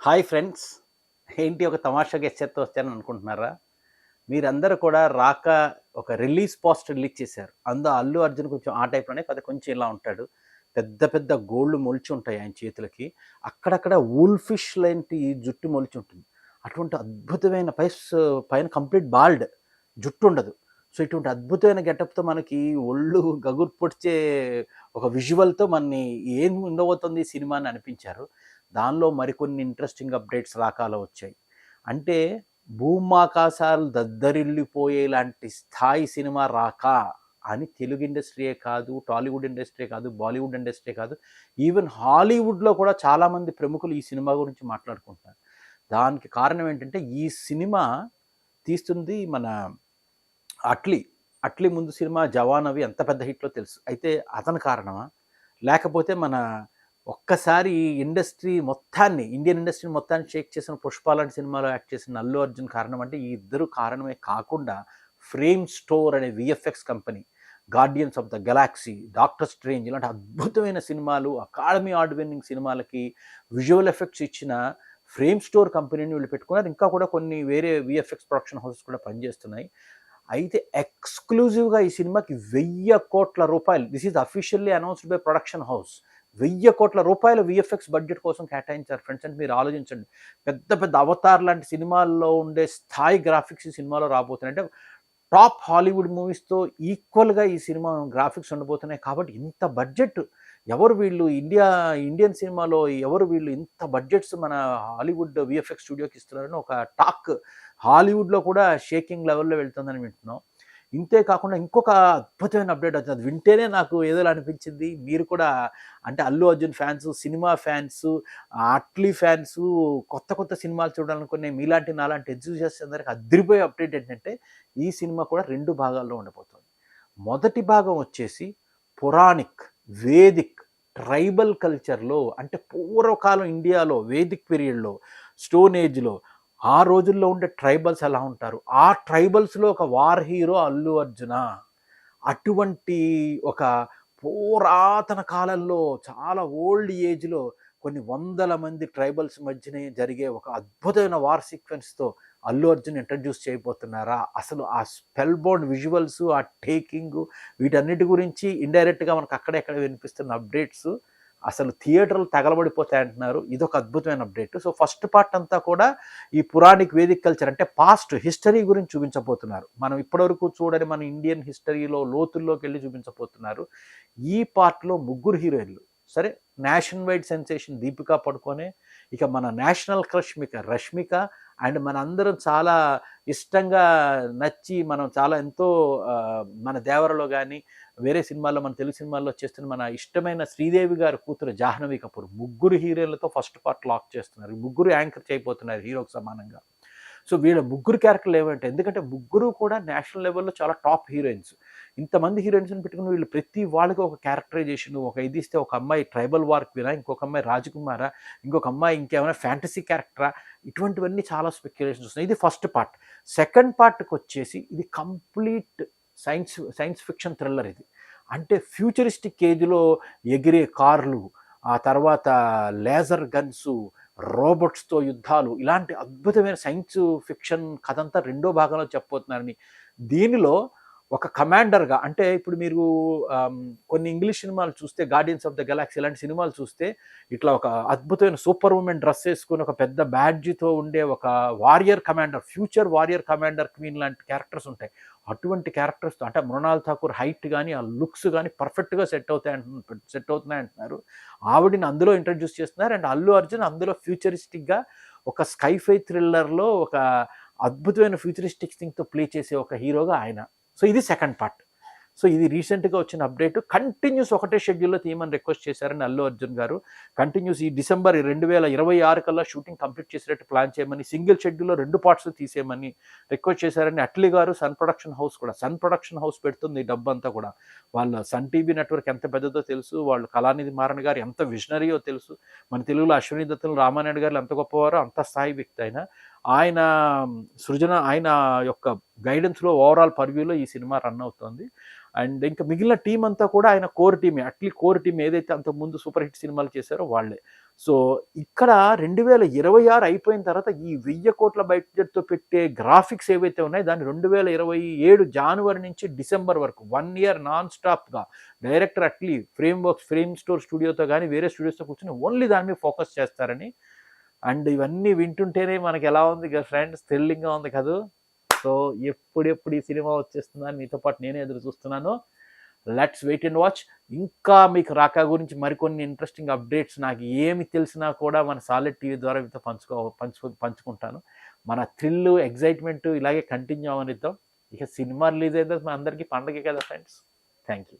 Hi friends. ఏంటి ఒక తమాషా గెస్చర్‌తో వచ్చానని అనుకుంటున్నారా? మీరందరూ కూడా 'రాక' ఒక రిలీజ్ పోస్టర్ రిలీజ్ చేశారు. అందులో అల్లు అర్జున్ కొంచెం ఆ టైప్‌లోనే కొంచెం ఇలా ఉంటాడు. పెద్ద పెద్ద గోళ్ళు మొలిచుంటాయి ఆయన చేతులకి. అక్కడక్కడ వూల్‌ఫిష్ లాంటి జుట్టు మొలిచుంటుంది. అటువంటి అద్భుతమైన పైన కంప్లీట్ బాల్డ్ జుట్టుండదు. సో, ఇటువంటి అద్భుతమైన గెటప్‌తో మనకి ఒళ్ళు గగురు పొడిచే ఒక విజువల్‌తో ఏం ఉండబోతుంది ఈ సినిమా అని అనిపించారు. దానిలో మరికొన్ని ఇంట్రెస్టింగ్ అప్డేట్స్ రాకాలో వచ్చాయి. అంటే భూమాకాశాలు దద్దరిల్లిపోయేలాంటి స్థాయి సినిమా 'రాక' అని తెలుగు ఇండస్ట్రీయే కాదు, టాలీవుడ్ ఇండస్ట్రీయే కాదు, బాలీవుడ్ ఇండస్ట్రీయే కాదు, ఈవెన్ హాలీవుడ్‌లో కూడా చాలామంది ప్రముఖులు ఈ సినిమా గురించి మాట్లాడుకుంటున్నారు. దానికి కారణం ఏంటంటే, ఈ సినిమా తీస్తుంది మన 'అట్లీ'. 'అట్లీ' ముందు సినిమా 'జవాన్' అవి ఎంత పెద్ద హిట్లో తెలుసు. అయితే అతని కారణమా? లేకపోతే ఒక్కసారి ఇండియన్ ఇండస్ట్రీ మొత్తాన్ని షేక్ చేసిన 'పుష్ప' లాంటి సినిమాలో యాక్ట్ చేసిన అల్లు అర్జున్ కారణం అంటే, ఈ ఇద్దరు కారణమే కాకుండా ఫ్రేమ్ స్టోర్ అనే VFX company, 'guardians of the Galaxy', 'doctor strange' ఇలాంటి అద్భుతమైన సినిమాలు, అకాడమీ అవార్డ్ విన్నింగ్ సినిమాలకి విజువల్ ఎఫెక్ట్స్ ఇచ్చిన ఫ్రేమ్ స్టోర్ కంపెనీని వీళ్ళు పెట్టుకున్నారు. ఇంకా కూడా కొన్ని వేరే విఎఫ్ఎక్స్ ప్రొడక్షన్ హౌసెస్ కూడా పనిచేస్తున్నాయి. అయితే ఎక్స్క్లూజివ్‌గా ఈ సినిమాకి ₹1,000,00,00,000 this is officially announced by production house. ₹1,000,00,000 VFX budget కోసం కేటాయించారు ఫ్రెండ్స్. అంటే మీరు ఆలోచించండి. పెద్ద పెద్ద 'అవతార్' లాంటి సినిమాల్లో ఉండే స్థాయి గ్రాఫిక్స్ ఈ సినిమాలో రాబోతున్నాయి. అంటే టాప్ హాలీవుడ్ మూవీస్‌తో ఈక్వల్‌గా ఈ సినిమా గ్రాఫిక్స్ ఉండబోతున్నాయి. కాబట్టి ఇంత బడ్జెట్ ఎవరు వీళ్ళు ఇండియన్ సినిమాలో ఎవరు వీళ్ళు ఇంత బడ్జెట్స్ మన హాలీవుడ్ విఎఫ్ఎక్స్ స్టూడియోకి ఇస్తున్నారని ఒక టాక్ హాలీవుడ్‌లో కూడా షేకింగ్ లెవెల్‌లో వెళ్తుందని వింటున్నాం. ఇంతే కాకుండా ఇంకొక అద్భుతమైన అప్డేట్ వచ్చింది. అది వింటేనే నాకు ఏదోలా అనిపించింది. మీరు కూడా అంటే Allu Arjun fans, cinema fans, Atlee fans, కొత్త కొత్త సినిమాలు చూడాలనుకునే మీలాంటి నాలాంటి ఎంథూసియాస్ట్స్ అందరికి అదిరిపోయే అప్డేట్ ఏంటంటే, ఈ సినిమా కూడా 2 భాగాల్లో ఉండబోతుంది. మొదటి భాగం వచ్చేసి పురాణిక్, వేదిక్, ట్రైబల్ కల్చర్‌లో అంటే పూర్వకాలం ఇండియాలో వేదిక్ పీరియడ్‌లో, స్టోన్ ఏజ్‌లో ఆ రోజుల్లో ఉండే ట్రైబల్స్ ఎలా ఉంటారు? ఆ ట్రైబల్స్‌లో ఒక వార్ హీరో అల్లు అర్జున. అటువంటి ఒక పురాతన కాలంలో చాలా ఓల్డ్ ఏజ్‌లో కొన్ని వందల మంది ట్రైబల్స్ మధ్యనే జరిగే ఒక అద్భుతమైన వార్ సీక్వెన్స్‌తో అల్లు అర్జున్ ఇంట్రడ్యూస్ చేయబోతున్నారా? అసలు ఆ స్పెల్ బౌండ్ విజువల్స్, ఆ టేకింగు వీటన్నిటి గురించి ఇండైరెక్ట్‌గా మనకు అక్కడెక్కడ వినిపిస్తున్న అప్డేట్స్ అసలు థియేటర్లు తగలబడిపోతాయంటున్నారు. ఇదొక అద్భుతమైన అప్డేట్. సో ఫస్ట్ పార్ట్ అంతా కూడా ఈ పురాణిక్ వేదిక్ కల్చర్ అంటే పాస్ట్ హిస్టరీ గురించి చూపించబోతున్నారు. మనం ఇప్పటివరకు చూడని మన ఇండియన్ హిస్టరీలో లోతుల్లోకి వెళ్ళి చూపించబోతున్నారు. ఈ పార్ట్‌లో ముగ్గురు హీరోయిన్లు. సరే, నేషన్ వైడ్ సెన్సేషన్ దీపికా పడుకొనే, ఇక మన నేషనల్ క్రష్ రష్మిక అండ్ మనందరం చాలా ఇష్టంగా నచ్చి మనం చాలా ఎంతో మన 'దేవర'లో గాని, వేరే సినిమాల్లో మన తెలుగు సినిమాల్లో చేస్తున్న మన ఇష్టమైన శ్రీదేవి గారి కూతురు జాహ్నవి కపూర్ ముగ్గురు హీరోయిన్లతో ఫస్ట్ పార్ట్ లాక్ చేస్తున్నారు. ముగ్గురు యాంకర్ చేయబోతున్నారు హీరోకి సమానంగా. సో వీళ్ళ ముగ్గురు క్యారెక్టర్లు ఏమంటే, ఎందుకంటే ముగ్గురు కూడా నేషనల్ లెవెల్‌లో చాలా టాప్ హీరోయిన్స్. ఇంతమంది హీరోయిన్స్‌ని పెట్టుకుని వీళ్ళు ప్రతి వాళ్ళకి ఒక క్యారెక్టరైజేషన్, ఒక ఇది ఇస్తే ఒక అమ్మాయి ట్రైబల్ వార్ క్వీనా, ఇంకొక అమ్మాయి రాజకుమారా, ఇంకొక అమ్మాయి ఇంకేమైనా ఫ్యాంటసీ క్యారెక్టరా, ఇటువంటివన్నీ చాలా స్పెక్యులేషన్స్ వస్తున్నాయి. ఇది ఫస్ట్ పార్ట్. సెకండ్ పార్ట్‌కొచ్చేసి ఇది కంప్లీట్ సైన్స్ ఫిక్షన్ థ్రిల్లర్ ఇది. అంటే ఫ్యూచరిస్టిక్ ఏజ్‌లో ఎగిరే కార్లు, ఆ తర్వాత లేజర్ గన్సు, రోబోట్స్‌తో యుద్ధాలు, ఇలాంటి అద్భుతమైన సైన్స్ ఫిక్షన్ కథంతా రెండో భాగంలో చెప్పబోతున్నారని. దీనిలో ఒక కమాండర్‌గా అంటే ఇప్పుడు మీరు కొన్ని ఇంగ్లీష్ సినిమాలు చూస్తే 'గార్డియన్స్ ఆఫ్ ద గెలాక్సీ' ఇలాంటి సినిమాలు చూస్తే ఇట్లా ఒక అద్భుతమైన సూపర్ వుమెన్ డ్రెస్ ఏసుకొని ఒక పెద్ద బ్యాడ్జ్‌తో ఉండే ఒక warrior commander, future warrior commander queen లాంటి క్యారెక్టర్స్ ఉంటాయి. అటువంటి క్యారెక్టర్స్‌తో అంటే మృణాల్ ఠాకూర్ హైట్ గాని, ఆ లుక్స్ గాని పర్ఫెక్ట్‌గా సెట్ అవుతున్నాయంటున్నారు. ఆవిడని అందులో ఇంట్రడ్యూస్ చేస్తున్నారు. అండ్ అల్లు అర్జున్ అందులో ఫ్యూచరిస్టిక్‌గా ఒక స్కైఫై థ్రిల్లర్‌లో ఒక అద్భుతమైన ఫ్యూచరిస్టిక్ థింగ్‌తో ప్లే చేసే ఒక హీరోగా ఆయన. సో ఇది సెకండ్ పార్ట్. సో ఇది రీసెంట్‌గా వచ్చిన అప్డేట్. కంటిన్యూస్ ఒకటే షెడ్యూల్‌లో తీయమని రిక్వెస్ట్ చేశారని అల్లు అర్జున్ గారు. కంటిన్యూస్ ఈ డిసెంబర్ 2026 కల్లా షూటింగ్ కంప్లీట్ చేసేటట్టు ప్లాన్ చేయమని, సింగిల్ షెడ్యూల్‌లో 2 పార్ట్స్ తీసేయమని రిక్వెస్ట్ చేశారని అట్లీ గారు, సన్ ప్రొడక్షన్ హౌస్ పెడుతుంది ఈ డబ్బంతా కూడా. వాళ్ళ సన్ టీవీ నెట్వర్క్ ఎంత పెద్దదో తెలుసు. వాళ్ళు కళానిధి మారన్ గారు ఎంత విజనరీయో తెలుసు. మన తెలుగులో అశ్విని దత్తులు, రామానాయుడు గారు ఎంత గొప్పవారో అంత స్థాయి వ్యక్తి ఆయన. ఆయన యొక్క గైడెన్స్‌లో ఓవరాల్ పర్వ్యూలో ఈ సినిమా రన్ అవుతోంది. అండ్ ఇంకా మిగిలిన టీం అంతా కూడా ఆయన కోర్ టీమే, కోర్ టీం ఏదైతే అంత ముందు సూపర్ హిట్ సినిమాలు చేశారో వాళ్ళే. సో ఇక్కడ 2026 అయిపోయిన తర్వాత ఈ 1000 కోట్ల బడ్జెట్తో పెట్టే గ్రాఫిక్స్ ఏవైతే ఉన్నాయో దాన్ని 2027 జనవరి నుంచి డిసెంబర్ వరకు 1 ఇయర్ నాన్ స్టాప్గా డైరెక్టర్ ఫ్రేమ్ స్టోర్ స్టూడియోతో కానీ వేరే స్టూడియోస్తో కూర్చొని ఓన్లీ దాని మీద ఫోకస్ చేస్తారని. అండ్ ఇవన్నీ వింటుంటేనే మనకి ఎలా ఉంది ఫ్రెండ్స్, థ్రిల్లింగ్గా ఉంది కదా. సో ఎప్పుడెప్పుడు ఈ సినిమా వచ్చేస్తుందని మీతో పాటు నేనే ఎదురు చూస్తున్నాను. Let's wait and watch. ఇంకా మీకు రాకా గురించి మరికొన్ని ఇంట్రెస్టింగ్ అప్డేట్స్ నాకు ఏమి తెలిసినా కూడా మన సాలిడ్ టీవీ ద్వారా మీతో పంచుకుంటాను. మన థ్రిల్, ఎగ్జైట్మెంట్ ఇలాగే కంటిన్యూ అవనిద్దాం. ఇక సినిమా రిలీజ్ అయితే మన అందరికీ పండగే కదా ఫ్రెండ్స్. Thank you.